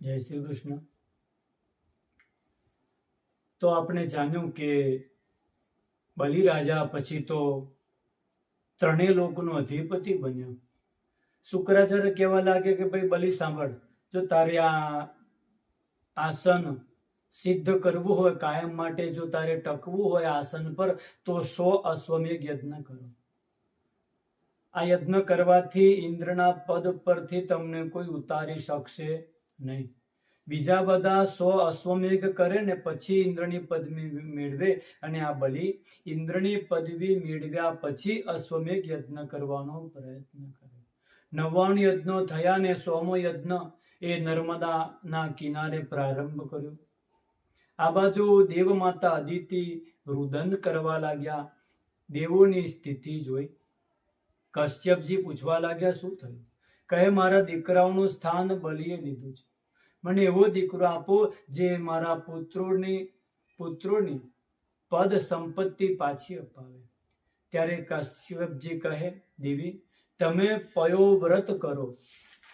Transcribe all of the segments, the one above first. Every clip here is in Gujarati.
જય શ્રી કૃષ્ણ. તો આપણે જાણ્યું કે બલિરાજા પછી તો ત્રણેય લોકનો અધિપતિ બન્યો. શુક્રાચાર્ય કહેવા લાગે કે ભાઈ બલિ સાંભળ, જો તારે આ આસન સિદ્ધ કરવું હોય, કાયમ માટે જો તારે ટકવું હોય આસન પર, તો 100 અશ્વમેઘ યજ્ઞ કરો. આ યજ્ઞ કરવાથી ઇન્દ્રના પદ પરથી તમને કોઈ ઉતારી શકશે નહીં. બીજા બધા 100 અશ્વમેઘ કરે ને પછી ઇન્દ્રની પદવી મેળવે, અને આ બલિ ઇન્દ્રની પદવી મેળવ્યા પછી અશ્વમેઘ યજ્ઞ કરવાનો પ્રયત્ન કરે. 99 યજ્ઞો થયા ને 100મો યજ્ઞ એ નર્મદાના કિનારે પ્રારંભ કર્યો. આ બાજુ દેવ માતા અદિતિ રુદન કરવા લાગ્યા. દેવોની સ્થિતિ જોઈ કશ્યપજી પૂછવા લાગ્યા, શું થયું? કહે, મારા દીકરાઓનું સ્થાન બલિએ લીધું છે. મને એવો દીકરો આપો જે મારા પુત્રોની પદ સંપત્તિ પાછી અપાવે. ત્યારે કશ્યપજી કહે, દેવી તમે પયોવ્રત કરો.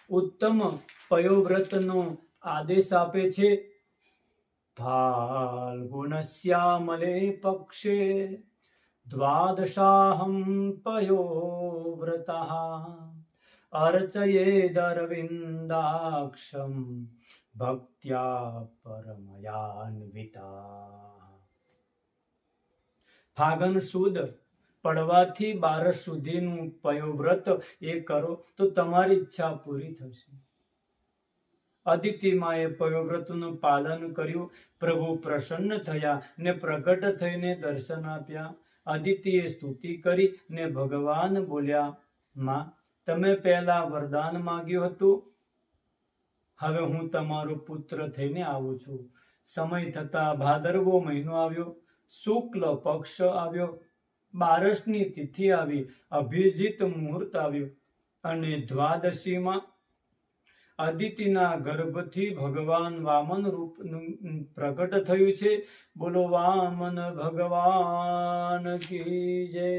ઉત્તમ પયોવ્રતનો આદેશ આપે છે. ફાલ્ગુનશ્યામલે પક્ષે દ્વાદશાહમ પયોવ્રતઃ અર્ચયેદરવિંદાક્ષમ ભક્ત્યા પરમયાન્વિતા. ફાગણ સુદ પડવાથી 12 સુધીનું પયોવ્રત એ કરો તો તમારી ઈચ્છા પૂરી થશે. અદિતિમાએ પયોવ્રતનું પાલન કર્યું. પ્રભુ પ્રસન્ન થયા ને પ્રગટ થઈને દર્શન આપ્યા. અદિતિએ સ્તુતિ કરી ને ભગવાન બોલ્યા, માં, તમે પહેલા વરદાન માંગ્યું હતું, હવે હું તમારો પુત્ર થઈને આવું છું. સમય થતા ભાદરવો મહિનો આવ્યો, શુક્લ પક્ષ આવ્યો, 12ની તિથિ આવી, અભિજીત મુહૂર્ત આવ્યું, અને દ્વાદશીમાં અદિતિના ગર્ભથી ભગવાન વામન રૂપ પ્રગટ થયું છે. બોલો વામન ભગવાન કી જય.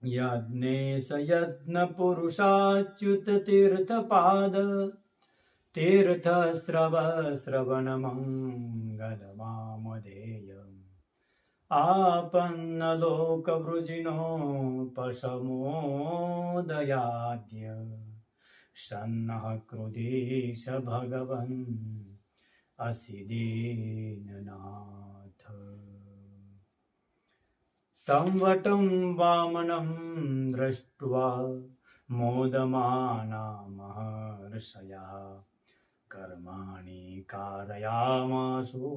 યજ્ઞેશ યજ્ઞ પુરુષાચ્યુત તીર્થપાદ તીર્થ શ્રવણ મંગલ મામધેય આપન્ન લોક વૃજિનો પશમોદયાદ્ય સન્નઃ ક્રુધીશ ભગવન અસિદીનનાથ. तं वटं वामनं दृष्ट्वा मोदमाना महर्षयः कर्माणि कारयामासु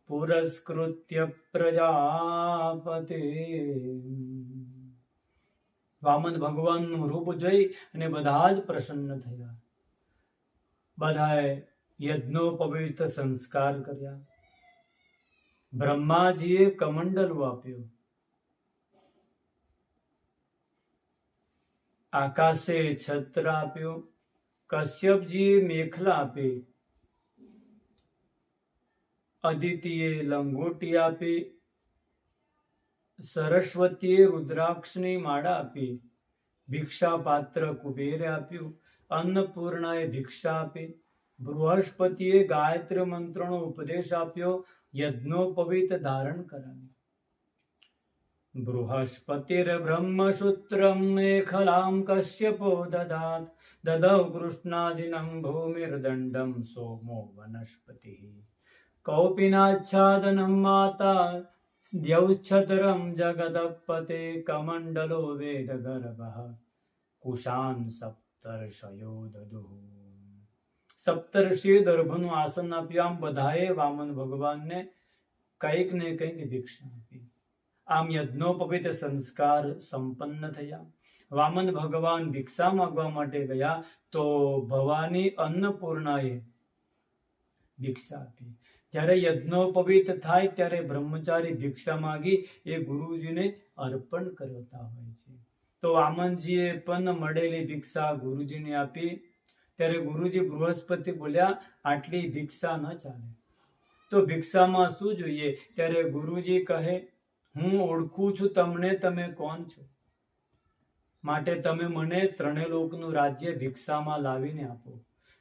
पुरस्कृत्य प्रजापते. વામન ભગવાનનું રૂપ જોઈ અને બધા જ પ્રસન્ન થયા. બધાએ યજ્ઞોપવિત સંસ્કાર કર્યા. બ્રહ્માજીએ કમંડલું આપ્યું, આકાશે છત્ર આપ્યું, કશ્યપજીએ મેખલા આપી, અદિતિએ લંગોટી આપી, સરસ્વતીએ રુદ્રાક્ષની માળા આપી, ભિક્ષા પાત્ર કુબેરે આપ્યું, અન્નપૂર્ણાએ ભિક્ષા આપી, બૃહસ્પતિએ ગાયત્રી મંત્રનો ઉપદેશ આપ્યો, યજ્ઞોપવિત ધારણ કરાવ્યું. બૃહસ્પતિર બ્રહ્મસૂત્રમ મેખલામ કશ્યપો દદાત દદૌ કૃષ્ણાજીનમ ભૂમિર્દંડમ સોમો વનસ્પતિ કૌપિનાચ્છાદનમ માતા દ્યૌચ્છતરમ જગદપતે કમંડલો વેદ ગર્ભઃ કુશાન સપ્તર્ષયો દદુઃ. સપ્તર્ષિએ દર્ભનું આસન આપ્યું. આમ બધાએ વામન ભગવાનને કંઈક ને કંઈક ભિક્ષા આપી. આમ યજ્ઞોપવિત સંસ્કાર સંપન્ન થયા. વામન ભગવાન ભિક્ષા માંગવા માટે ગયા તો ભવાની અન્નપૂર્ણાએ ભિક્ષા આપી. જ્યારે યજ્ઞોપવિત થાય ત્યારે બ્રહ્મચારી ભિક્ષા માંગી એ ગુરુજીને અર્પણ કરતા હોય છે. તો વામનજીએ પણ મળેલી ભિક્ષા ગુરુજીને આપી. ત્યારે ગુરુજી બૃહસ્પતિ બોલ્યા, આટલી ભિક્ષા ન ચાલે, તો ભિક્ષામાં શું જોઈએ? ત્યારે ગુરુજી કહે, હું ઓળખું છું તમને, તમે કોણ છો, માટે તમે મને ત્રણેય લોકનું રાજ્ય ભિક્ષામાં લાવીને આપો.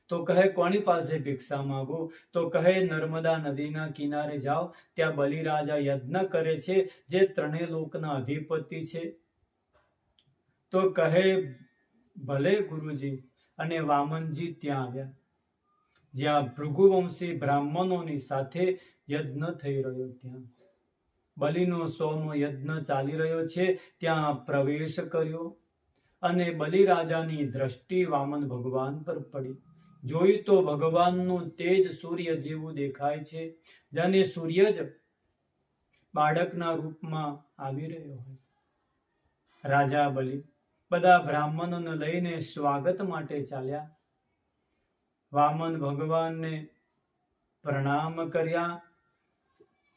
તો કહે કોની પાસે ભિક્ષા માંગો? તો કહે નર્મદા નદીના કિનારે જાઓ, ત્યાં બલિરાજા યજ્ઞ કરે છે, જે ત્રણેય લોકના અધિપતિ છે. તો કહે ભલે ગુરુજી. અને વામનજી ત્યાં આવ્યા, જ્યાં ભૃગુવંશી બ્રાહ્મણોની સાથે યજ્ઞ થઈ રહ્યો. ત્યાં બલિનો 100મો યજ્ઞ ચાલી રહ્યો છે, ત્યાં પ્રવેશ કર્યો. અને બલિરાજાની દ્રષ્ટિ વામન ભગવાન પર પડી. જોયું તો ભગવાનનું તેજ સૂર્ય જેવું દેખાય છે, જાણે સૂર્ય જ બાળકના રૂપમાં આવી રહ્યો હોય. રાજા બલિ બધા બ્રાહ્મણોને લઈને સ્વાગત માટે ચાલ્યા. વામન ભગવાનને પ્રણામ કર્યા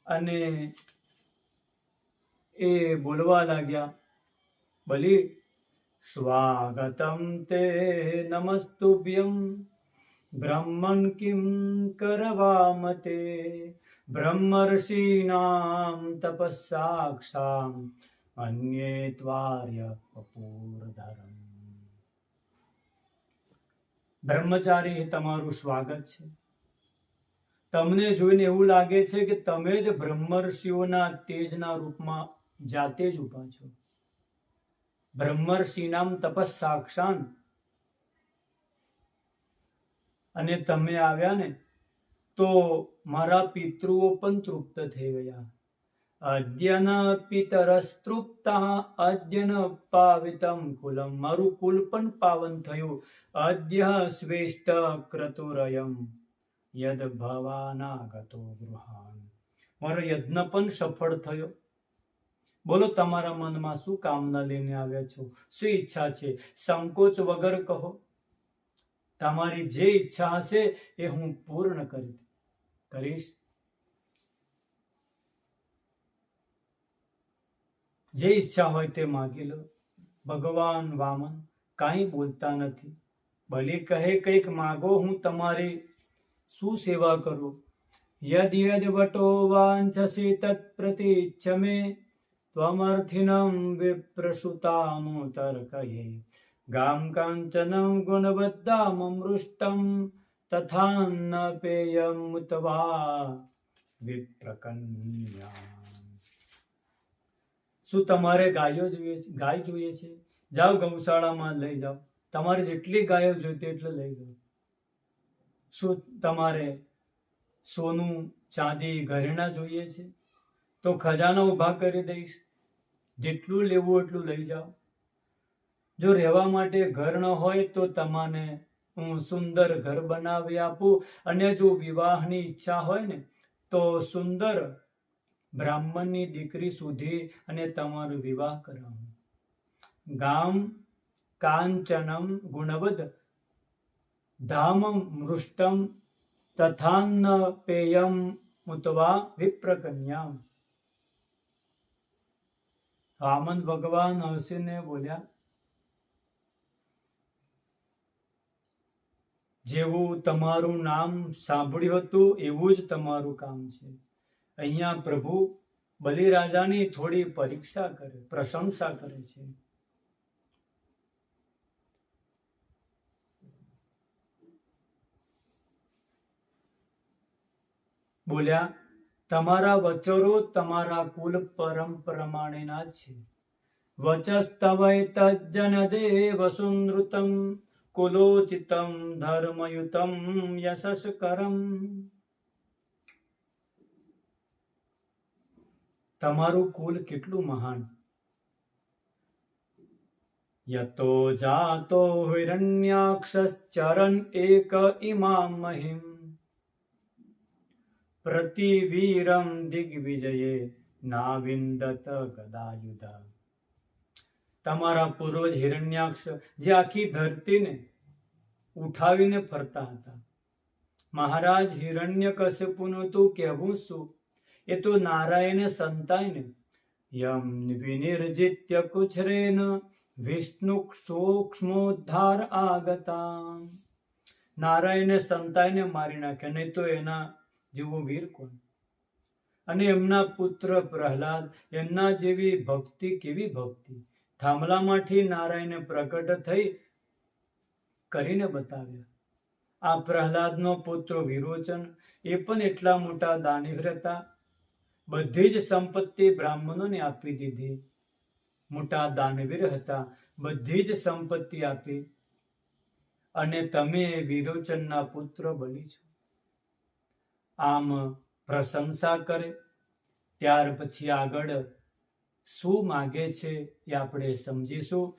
અને એ બોલવા લાગ્યા, બલિ સ્વાગતમ તે નમસ્તુભ્યમ બ્રહ્મન કિમ કરવામતે બ્રહ્મર્ષિનામ તપસ્સાક્ષામ અન્યે ત્વાર્ય કપૂરધરમ. બ્રહ્મચારી, તમારું સ્વાગત છે. તમને જોઈને એવું લાગે છે કે તમે જ બ્રહ્મર્ષિઓના તેજના રૂપમાં જાતે જ ઉભા છો. બ્રહ્મર્ષિનામ તપસ્સાક્ષામ. અને તમે આવ્યા ને તો મારા પિતૃઓ પણ તૃપ્ત થઈ ગયા. અદ્યન પિતરસ્તૃપ્તા અદ્યન પાવિતમ કુલમ. મારું કુલ પણ પાવન થયું. અદ્ય શ્રેષ્ઠ ક્રતુરયમ યદ ભવાનાગતો ગૃહાન. મારો યજ્ઞ પણ સફળ થયો. બોલો, તમારા મનમાં શું કામના લઈને આવ્યા છો? શું ઈચ્છા છે? સંકોચ વગર કહો. તમારી જે ઈચ્છા હશે એ હું પૂર્ણ કરીશ. જે ઈચ્છા હોય તે માગી લો. ભગવાન વામન કાંઈ બોલતા નથી. બલિ કહે, કંઈક માગો, હું તમારી શું સેવા કરું? યદ યદ વટો વાંછસી તત્ પ્રતિચ્છ મે ત્વમર્થિનમ વિપ્રસુતાનુતર્કયે ગામ કાંચનમ ગુણવદ્દામૃષ્ટમ તથાન્ન પેયમ ઉતવા વિપ્રકન્યા. શું તમારે ગાય જોઈએ છે? જાઓ, ગૌશાળામાં લઈ જાઓ. તમારે જેટલી ગાયો જોઈતી એટલે લઈ જાઓ. શું તમારે સોનું ચાંદી ઘરેણા જોઈએ છે? તો ખજાના ઉભા કરી દઈશ. જેટલું લેવું એટલું લઈ જાઓ. જો રહેવા માટે ઘર ન હોય તો તમને હું સુંદર ઘર બનાવી આપું. અને જો વિવાહની ઈચ્છા હોય ને તો સુંદર બ્રાહ્મણની દીકરી સુધી અને તમારો વિવાહ કરાવું. ગામ કાંચનમ ગુણવદ ધામમ મૃષ્ટમ તથાન્ન પેયમ ઉતવા વિપ્રકન્યામ. વામન ભગવાન હસીને બોલ્યા, જેવું તમારું નામ સાંભળ્યું હતું એવું જ તમારું કામ છે. અહીંયા પ્રભુ બલિરાજાની થોડી પરીક્ષા કરે, પ્રશંસા કરે છે. બોલ્યા, તમારા વચરો તમારા કુલ પ્રમાણેના જ છે. વચસ્તવૈતજ્જન દેવ સુનૃતમ કુલોચિતમ ધર્મયુતમ યશસ્કરમ. તમારું કુલ કેટલું મહાન. યતો જાતો હિરણ્યાક્ષશ્ચરન એક ઇમામ મહિમ પ્રતિવીરમ દિગ્વિજયે નાવિંદત ગદાયુધ. તમારા પૂર્વજ હિરણ્યાક્ષ જે આખી ધરતીને ઉઠાવીને ફરતા હતા. મહારાજ હિરણ્યકશિપુનું તો કહેવું શું, એ તો નારાયણે સંતાઈને યમ વિનિર્જિત્ય કુછરેન વિષ્ણુ સૂક્ષ્મોદ્ધાર આગતા. નારાયણે સંતાઈને મારી નાખ્યા, નહીં તો એના જેવો વીર કોણ. અને એમના પુત્ર પ્રહલાદ, એમના જેવી ભક્તિ, કેવી ભક્તિ. થાંભલામાંથી નારાયણે પ્રગટ થઈ કરીને બતાવ્યા. આ પ્રહલાદનો પુત્ર વિરોચન એ પણ એટલા મોટા દાનવીર હતા. બધી જ સંપત્તિ બ્રાહ્મણોને આપી દીધી. મોટા દાનવીર હતા, બધી જ સંપત્તિ આપી. અને તમે વિરોચનના પુત્ર બની છો. આમ પ્રશંસા કરે. ત્યાર પછી આગળ શું માગે છે એ આપણે સમજીશું.